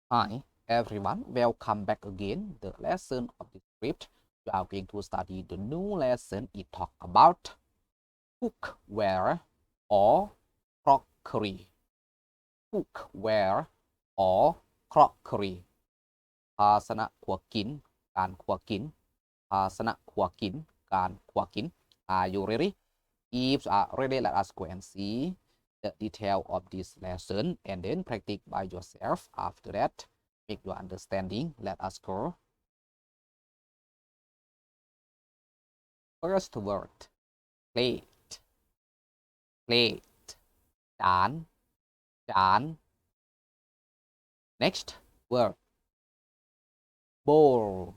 Hi everyone, welcome back again. The lesson of the script. We are going to study the new lesson. It talk about cookware or crockery. Cookware or crockery. ภาชนะครัวกินการครัวกินภาชนะครัวกินการครัวกิน Are you ready? If you are ready, let us go and see the detail of this lesson and then practice by yourself. After that, make your understanding. Let us go. First word, plate, plate, จานจาน Next word, bowl,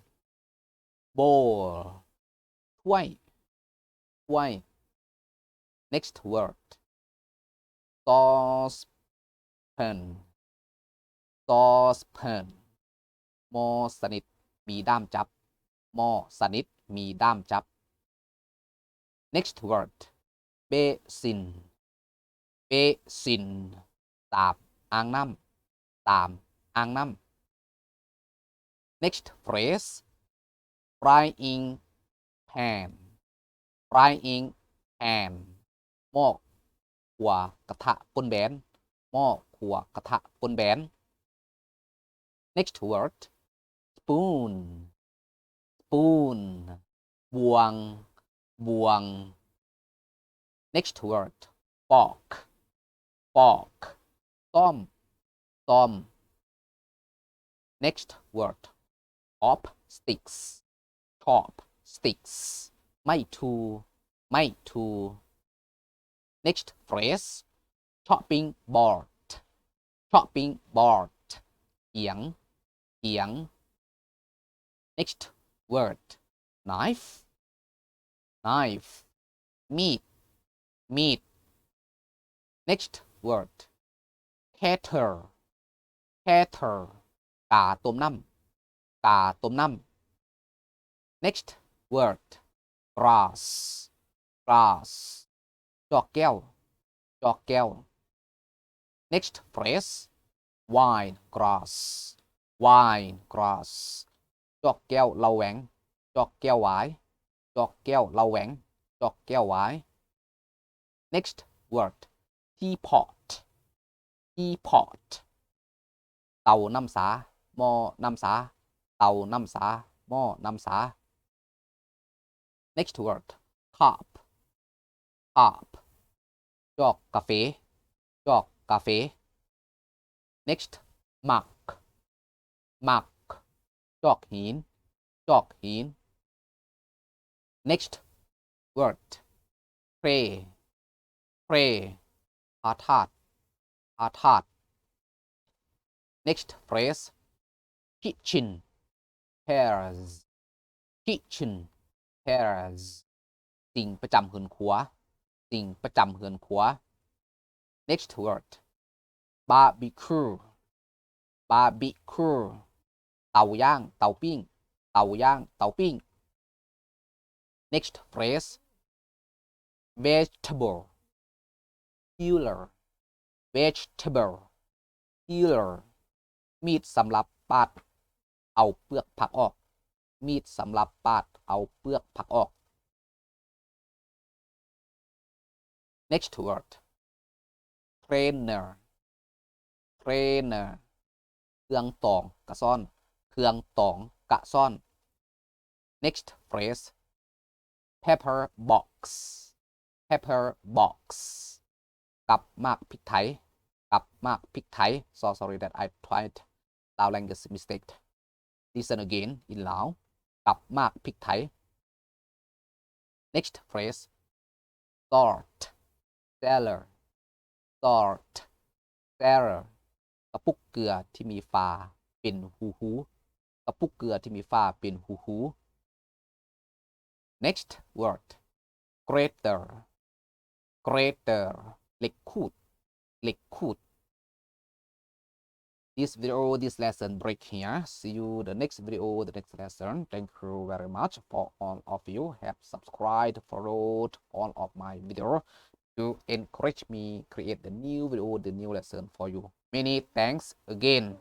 bowl, ถ้วยถ้วย Next word, saucepan, saucepan หม้อสนิทมีด้ามจับหม้อสนิทมีด้ามจับ Next word, basin, basin ตามอ่างน้ำตามอ่างน้ำ Next phrase, frying pan, frying pan หม้อขัวกระทะก้นแบนหม้อขัวกระทะก้นแบน Next word, spoon, spoon บวงบวง Next word, fork, fork ต้อมต้อม Next word, chopsticks, chopsticks ไม่ถูไม่ถู Next phrase, chopping board, chopping board เขียงเขียง Next word, knife, knife มีดมีด Next word, kettle, kettle กาต้มน้ำกาต้มน้ำ Next word, glass, glass จอกแก้วจอกแก้ว Next phrase, wine glass, wine glass จอกแก้วเหล้าแหวงจอกแก้วหวายจอกแก้วเหล้าแหวงจอกแก้วหวาย Next word, teapot, teapot เตาน้ำสาหม้อน้ำสาเตาน้ำสาหม้อน้ำสา Next word, cup, cup จอกกาแฟจอกกาแฟ Next, mug, mug จอกหินจอกหิน Next word, tray, tray ถาดถาด Next phrase, kitchen, pairs, kitchen, pairs สิ่งประจำเฮือนครัวสิ่งประจำเฮือนครัว Next word, barbecue, barbecue เตาย่างเตาปิ้งเตาย่างเตาปิ้ง Next phrase, vegetable, peeler, vegetable, peeler มีดสำหรับปาดเอาเปลือกผักออกมีดสำหรับปาดเอาเปลือกผักออก Next word, trainer, trainer เครื่องตองกระซ่อนเครื่องตองกระซ่อน Next phrase, pepper box, pepper box กับมากพริกไทยกับมากพริกไทย so sorry that I tried Lao language mistake. Listen again in Lao กับมากพริกไทย Next phrase, salt, cellar, salt, cellar กระปุกเกลือที่มีฝาเป็นหูกระปุกเกลือที่มีฝาเป็นหู Next word, grater, grater เหล็กขูดเหล็กขูด This video, this lesson break here. See you the next video, the next lesson. Thank you very much for all of you have subscribed, followed all of my video to encourage me create the new video, the new lesson for you. Many thanks again.